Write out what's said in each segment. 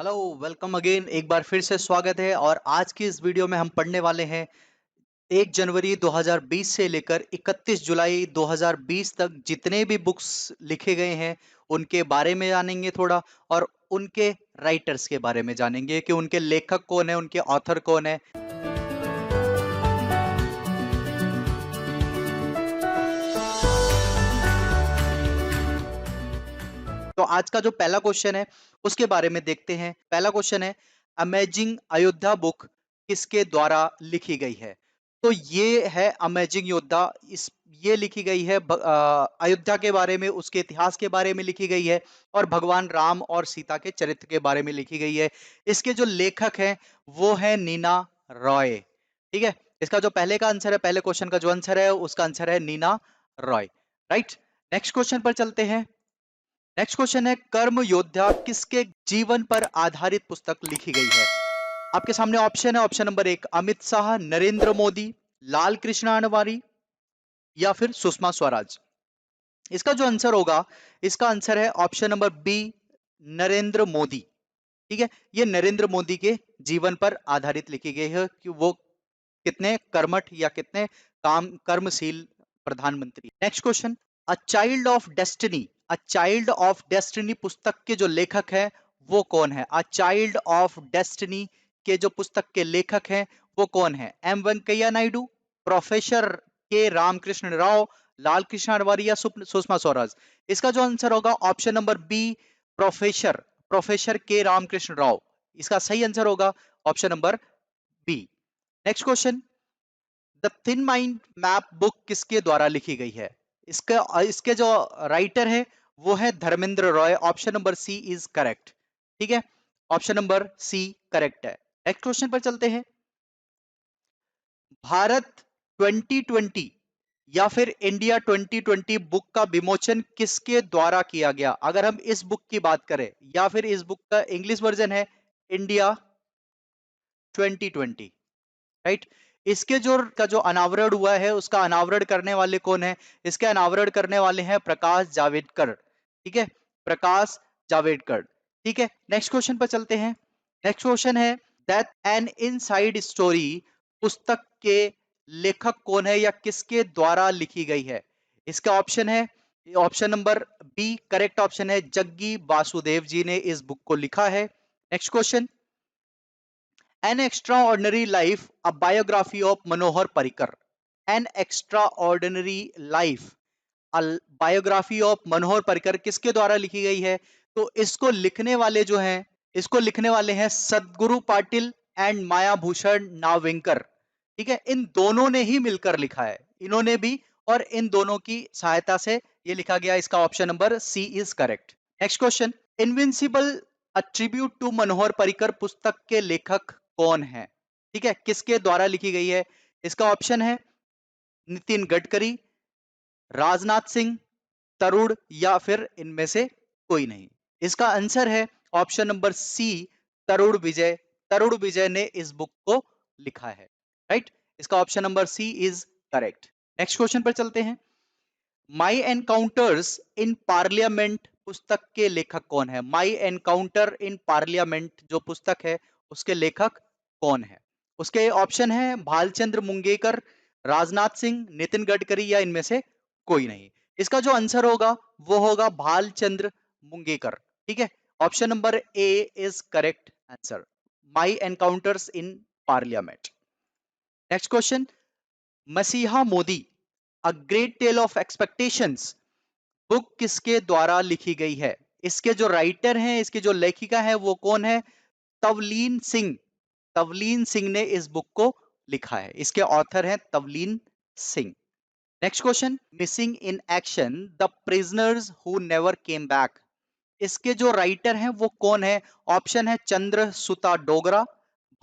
Hello, welcome again. एक बार फिर से स्वागत है। और आज की इस वीडियो में हम पढ़ने वाले हैं 1 जनवरी 2020 से लेकर 31 जुलाई 2020 तक जितने भी बुक्स लिखे गए हैं उनके बारे में जानेंगे थोड़ा, और उनके राइटर्स के बारे में जानेंगे कि उनके लेखक कौन है, उनके ऑथर कौन है। तो आज का जो पहला क्वेश्चन है उसके बारे में देखते हैं। पहला क्वेश्चन है, अमेजिंग अयोध्या बुक किसके द्वारा लिखी गई है? तो ये है अमेजिंग योद्धा। इस ये लिखी गई है अयोध्या के बारे में, उसके इतिहास के बारे में लिखी गई है, और भगवान राम और सीता के चरित्र के बारे में लिखी गई है। इसके जो लेखक हैं वो है नीना रॉय। ठीक है, इसका जो पहले का आंसर है, पहले क्वेश्चन का जो आंसर है उसका आंसर है Neena Roy. Right, next question पर चलते हैं। नेक्स्ट क्वेश्चन है, कर्म योद्धा किसके जीवन पर आधारित पुस्तक लिखी गई है? आपके सामने ऑप्शन है। ऑप्शन नंबर 1 अमित शाह, नरेंद्र मोदी, लाल कृष्ण आडवाणी, या फिर सुषमा स्वराज। इसका जो आंसर होगा, इसका आंसर है option number B, Narendra Modi. ठीक है, ये नरेंद्र मोदी के जीवन पर आधारित लिखी गई है कि वो कितने कर्मठ या कितने काम कर्मशील प्रधानमंत्री। Next question, a child of destiny, a child of destiny पुस्तक के जो लेखक हैं वो कौन है? अ चाइल्ड ऑफ डेस्टिनी के जो पुस्तक के लेखक हैं वो कौन है? M Venkaiah Naidu, professor K Ramakrishna Rao, Lal Krishna Advani, या सुषमा स्वराज। इसका जो आंसर होगा option number B, professor professor K Ramakrishna Rao. इसका सही आंसर होगा option number B. Next question, the thin mind map book किसके द्वारा लिखी गई है? इसका इसके जो राइटर है वो है Dharmendra Roy. Option number C is correct. ठीक है, ऑप्शन नंबर सी करेक्ट है। नेक्स्ट क्वेश्चन पर चलते हैं। भारत 2020 या फिर इंडिया 2020 बुक का विमोचन किसके द्वारा किया गया? अगर हम इस बुक की बात करें, या फिर इस बुक का इंग्लिश वर्जन है इंडिया 2020। राइट, इसके जो अनावरण हुआ है उसका अनावरण करने वाले कौन है? इसके अनावरण करने वाले हैं प्रकाश जावड़ेकर। ठीक है, प्रकाश जावड़ेकर। ठीक है, नेक्स्ट क्वेश्चन पर चलते हैं। नेक्स्ट क्वेश्चन है, दैट एन इनसाइड स्टोरी पुस्तक के लेखक कौन है या किसके द्वारा लिखी गई है? इसका ऑप्शन है, option number B correct option है, जग्गी वासुदेव जी ने इस बुक को लिखा है। Next question, an extraordinary life, a biography of Manohar Parrikar. An extraordinary life, a biography of Manohar Parrikar किसके द्वारा लिखी गई है? तो इसको लिखने वाले जो हैं, इसको लिखने वाले हैं सदगुरु पाटिल एंड मायाभूषण नावेंकर। ठीक है, इन दोनों ने ही मिलकर लिखा है, इन्होंने भी, और इन दोनों की सहायता से ये लिखा गया। इसका option number C is correct. Next question, invincible, a tribute to Manohar Parrikar पुस्तक के लेखक कौन है? ठीक है, किसके द्वारा लिखी गई है? इसका ऑप्शन है नितिन गडकरी, राजनाथ सिंह, तरुण, या फिर इनमें से कोई नहीं। इसका आंसर है ऑप्शन नंबर सी, तरुण विजय। तरुण विजय ने इस बुक को लिखा है। राइट, इसका option number C is correct. Next question पर चलते हैं। माई एनकाउंटर्स इन पार्लियामेंट पुस्तक के लेखक कौन है? माई एनकाउंटर इन पार्लियामेंट जो पुस्तक है उसके लेखक कौन है? उसके ऑप्शन है भालचंद्र मुंगेकर, राजनाथ सिंह, नितिन गडकरी, या इनमें से कोई नहीं। इसका जो आंसर होगा वो होगा भालचंद्र मुंगेकर। ठीक है, option number A is correct answer, my encounters in parliament. Next question, मसीहा Modi, a great tale of expectations book किसके द्वारा लिखी गई है? इसके जो राइटर हैं, इसके जो लेखिका है वो कौन है? तवलीन सिंह। तवलीन सिंह ने इस बुक को लिखा है, इसके ऑथर हैं Tavleen Singh. Next question, missing in action, the prisoners who never came back. इसके जो राइटर हैं वो कौन है? ऑप्शन है चंद्र सुता डोगरा,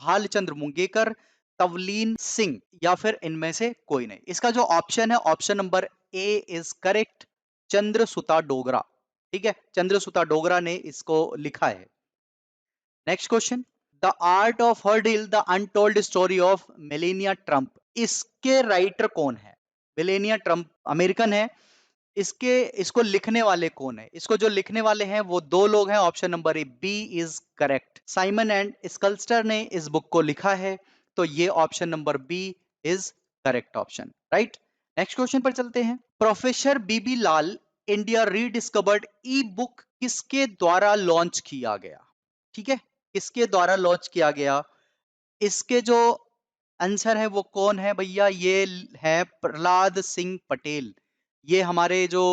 भालचंद्र मुंगेकर, तवलीन सिंह, या फिर इनमें से कोई नहीं। इसका जो ऑप्शन है option number A is correct, Chandra Suta Dogra. ठीक है, चंद्र सुता डोगरा ने इसको लिखा है। Next question, the art of her deal, the untold story of Melania Trump. इसके राइटर कौन है? मेलेनिया ट्रंप अमेरिकन है, इसको लिखने वाले कौन है? इसको जो लिखने वाले हैं वो दो लोग हैं। Option number A B is correct. Simon and Schuster ने इस बुक को लिखा है, तो ये option number B is correct option, right. Next question पर चलते हैं। Professor B B Lal India rediscovered E book किसके द्वारा लॉन्च किया गया? ठीक है, किसके द्वारा लॉन्च किया गया? इसके जो आंसर है वो कौन है भैया? ये है प्रहलाद सिंह पटेल। ये हमारे जो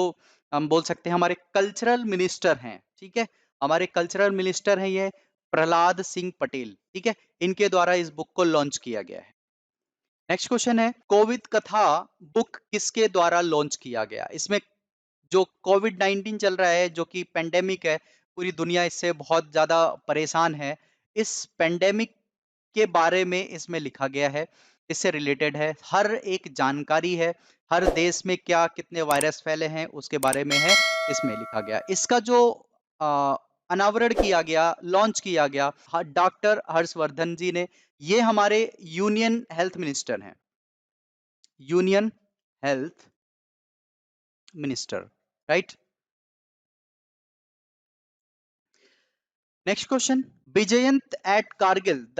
हम बोल सकते हैं हमारे कल्चरल मिनिस्टर हैं, ठीक है, हमारे कल्चरल मिनिस्टर हैं ये प्रहलाद सिंह पटेल, ठीक है, इनके द्वारा इस बुक को लॉन्च किया गया है। नेक्स्ट क्वेश्चन है, कोविड कथा बुक किसके द्वारा लॉन्च किया गया? इसमें जो कोविड 19 चल रहा है, जो कि पेंडेमिक है, पूरी दुनिया इससे बहुत ज्यादा परेशान है, इस पेंडेमिक के बारे में इसमें लिखा गया है, इससे रिलेटेड है, हर एक जानकारी है, हर देश में क्या कितने वायरस फैले हैं उसके बारे में है, इसमें लिखा गया। इसका जो अनावरण किया गया, लॉन्च किया गया डॉक्टर हर्षवर्धन जी ने, ये हमारे यूनियन हेल्थ मिनिस्टर हैं, union health minister, right. Next question, Vijyant at Kargil the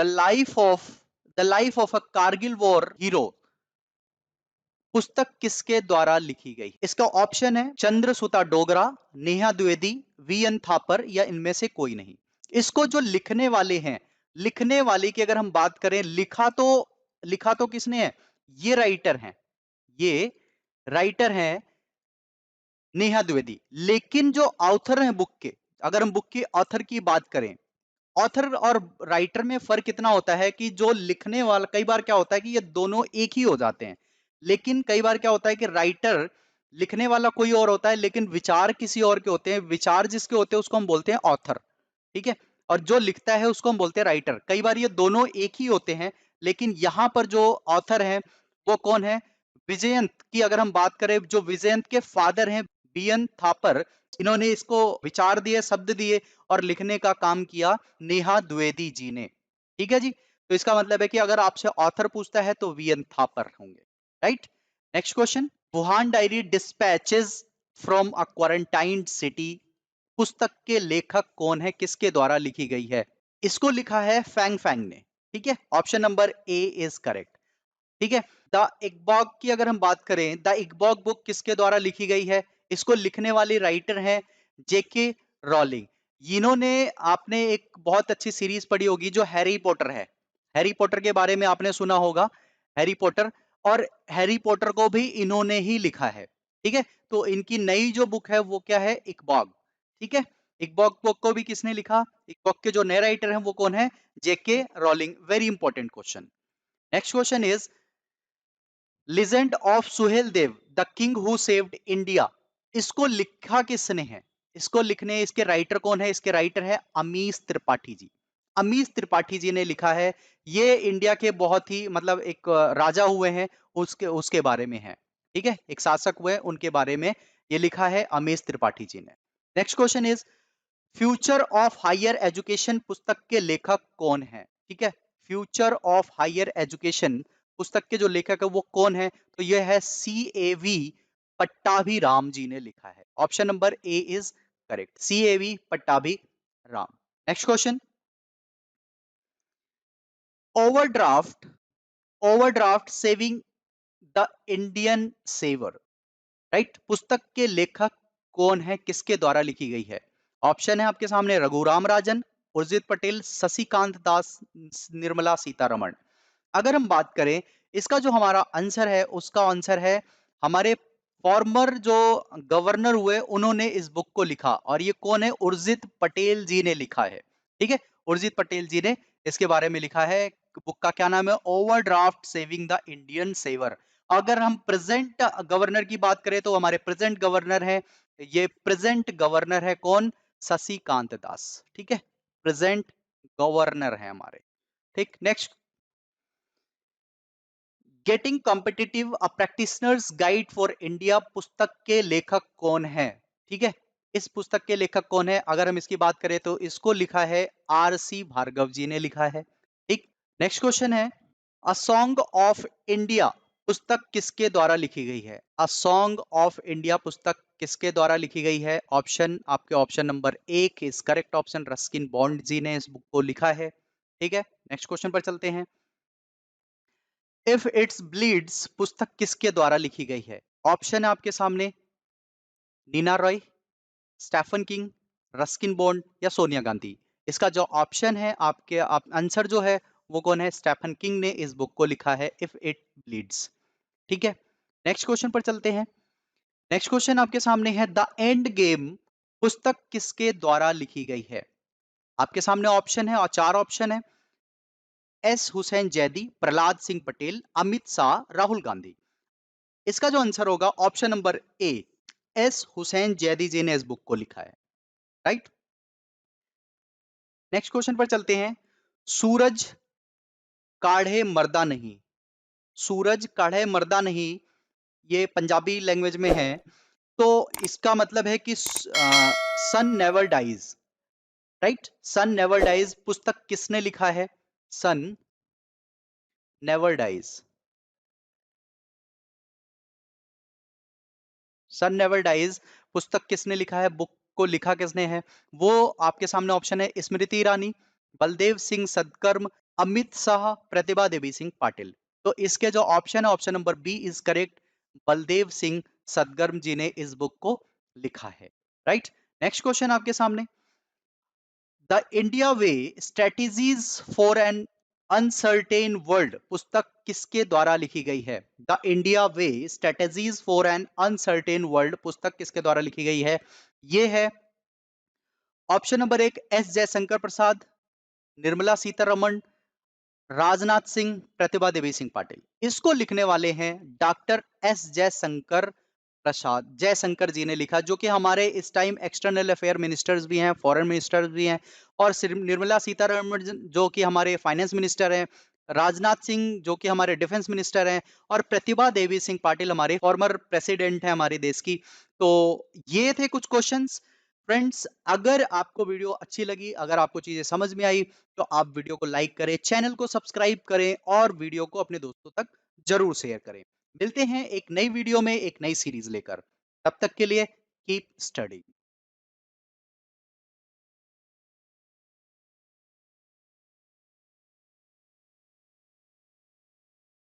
life of a Kargil war hero पुस्तक किसके द्वारा लिखी गई? इसका ऑप्शन है चंद्रसुता डोगरा, नेहा द्विवेदी, वी.एन. थापर या इनमें से कोई नहीं। इसको जो लिखने वाले हैं, लिखने वाले की अगर हम बात करें, लिखा तो किसने है? ये राइटर हैं, ये राइटर हैं नेहा द्विवेदी। लेकिन जो ऑथर हैं बुक के, अगर हम बुक के ऑथर की बात करें, ऑथर और राइटर में फर्क इतना होता है कि जो लिखने वाला, कई बार क्या होता है कि ये दोनों एक ही हो जाते हैं, लेकिन कई बार क्या होता है कि राइटर, लिखने वाला कोई और होता है लेकिन विचार किसी और के होते हैं, विचार जिसके होते हैं उसको हम बोलते हैं ऑथर, ठीक है, और जो लिखता है उसको हम बोलते हैं राइटर। कई बार ये दोनों एक ही होते हैं, लेकिन यहां पर जो ऑथर है वो कौन है? विजयंत की अगर हम बात करें, जो विजयंत के फादर हैं बी.एन. थापर, इन्होंने इसको विचार दिए, शब्द दिए और लिखने का काम किया नेहा द्विवेदी जी ने, ठीक है जी। तो इसका मतलब है कि अगर आपसे ऑथर पूछता है तो वी.एन. थापर होंगे, right. Next question, Wuhan diary dispatches from a quarantined city पुस्तक के लेखक कौन है, किसके द्वारा लिखी गई है? इसको लिखा है फैंग फैंग ने, ठीक है, option number A is correct, ठीक है। द इकबॉग की अगर हम बात करें, द इकबॉग बुक किसके द्वारा लिखी गई है? इसको लिखने वाली राइटर है जेके रॉलिंग। इन्होंने, आपने एक बहुत अच्छी सीरीज पढ़ी होगी जो हैरी पॉटर है, हैरी पॉटर के बारे में आपने सुना होगा, हैरी पॉटर, और हैरी पॉटर को भी इन्होंने ही लिखा है, ठीक है। तो इनकी नई जो बुक है वो क्या है? इकबॉग, ठीक है। इकबॉग बुक को भी किसने लिखा? इकबॉग के जो नए राइटर हैं वो कौन है? J K Rowling. Very important question. Next question is, legend of Suhel Dev the king who saved India, इसको लिखा किसने है? इसको लिखने, इसके राइटर कौन है? इसके राइटर है अमीश त्रिपाठी जी। अमीश त्रिपाठी जी ने लिखा है। ये इंडिया के बहुत ही मतलब एक राजा हुए हैं, उसके उसके बारे में है, ठीक है, एक शासक हुए उनके बारे में ये लिखा है अमीश त्रिपाठी जी ने। Next question is, future of higher education पुस्तक के लेखक कौन है? ठीक है, फ्यूचर ऑफ हायर एजुकेशन पुस्तक के जो लेखक है वो कौन है? तो ये है CAV पट्टाभी राम जी ने लिखा है। Option number A is correct, CAV Pattabhi Ram. Next question, overdraft overdraft saving the Indian saver, right, पुस्तक के लेखक कौन है, किसके द्वारा लिखी गई है? ऑप्शन है आपके सामने, रघुराम राजन, उर्जित पटेल, शशिकांत दास, निर्मला सीतारमण। अगर हम बात करें, इसका जो हमारा आंसर है उसका आंसर है हमारे फॉर्मर जो गवर्नर हुए उन्होंने इस बुक को लिखा, और ये कौन है? उर्जित पटेल जी ने लिखा है, ठीक है, उर्जित पटेल जी ने इसके बारे में लिखा है। बुक का क्या नाम है? Overdraft saving the Indian saver. अगर हम प्रेजेंट गवर्नर की बात करें तो हमारे प्रेजेंट गवर्नर है, ये प्रेजेंट गवर्नर है कौन? शशिकांत दास, ठीक है, प्रेजेंट गवर्नर है हमारे, ठीक। Next, getting competitive a practitioners guide for India पुस्तक के लेखक कौन है? ठीक है, इस पुस्तक के लेखक कौन है? अगर हम इसकी बात करें तो इसको लिखा है RC भार्गव जी ने लिखा है, ठीक। नेक्स्ट क्वेश्चन है, अ सॉन्ग ऑफ इंडिया पुस्तक किसके द्वारा लिखी गई है? अ सॉन्ग ऑफ इंडिया पुस्तक किसके द्वारा लिखी गई है? ऑप्शन आपके option number 1 is correct option, Ruskin Bond ji ने इस बुक को लिखा है। ठीक है, नेक्स्ट क्वेश्चन पर चलते हैं। इफ इट्स ब्लीड्स पुस्तक किसके द्वारा लिखी गई है? ऑप्शन है आपके सामने, Neena Roy, Stephen King, Ruskin Bond या सोनिया गांधी। इसका जो ऑप्शन है आपके आंसर जो है वो कौन है? स्टेफन किंग ने इस बुक को लिखा है, इफ इट ब्लीड्स। ठीक है, नेक्स्ट क्वेश्चन पर चलते हैं। नेक्स्ट क्वेश्चन आपके सामने है, द एंड गेम पुस्तक किसके द्वारा लिखी गई है? आपके सामने ऑप्शन है और 4 ऑप्शन है, एस हुसैन जैदी, प्रहलाद सिंह पटेल, अमित शाह, राहुल गांधी। इसका जो आंसर होगा option number A, S Hussain Zaidi ji ने इस बुक को लिखा है। राइट, नेक्स्ट क्वेश्चन पर चलते हैं। सूरज काढ़े मर्दा नहीं, सूरज काढ़े मर्दा नहीं, ये पंजाबी लैंग्वेज में है। तो इसका मतलब है कि sun never dies. Right, sun never dies पुस्तक किसने लिखा है? Sun never dies, sun never dies पुस्तक किसने लिखा है? बुक को लिखा किसने है? वो आपके सामने ऑप्शन है, स्मृति ईरानी, बलदेव सिंह सदकर्म, अमित शाह, प्रतिभा देवी सिंह पाटिल। तो इसके जो ऑप्शन है option number B is correct, Baldev Singh सदगर्म जी ने इस बुक को लिखा है। राइट, नेक्स्ट क्वेश्चन आपके सामने, the India way strategies for an uncertain world पुस्तक किसके द्वारा लिखी गई है? The India way strategies for an uncertain world पुस्तक किसके द्वारा लिखी गई है? ये है option number 1, S Jaishankar Prasad, Nirmala Sitharaman, Rajnath Singh, Pratibha Devi Singh Patil. इसको लिखने वाले हैं डॉक्टर एस जयशंकर प्रसाद, जयशंकर जी ने लिखा, जो कि हमारे इस टाइम एक्सटर्नल अफेयर मिनिस्टर्स भी हैं, फॉरेन मिनिस्टर्स भी हैं। और निर्मला सीतारमण जो कि हमारे फाइनेंस मिनिस्टर हैं, राजनाथ सिंह जो कि हमारे डिफेंस मिनिस्टर हैं, और प्रतिभा देवी सिंह पाटिल हमारे फॉर्मर प्रेसिडेंट हैं हमारे देश की। तो ये थे कुछ क्वेश्चंस। फ्रेंड्स, अगर आपको वीडियो अच्छी लगी, अगर आपको चीजें समझ में आई, तो आप वीडियो को लाइक करें, चैनल को सब्सक्राइब करें और वीडियो को अपने दोस्तों तक जरूर शेयर करें। मिलते हैं एक नई वीडियो में एक नई सीरीज लेकर, तब तक के लिए कीप स्टडी।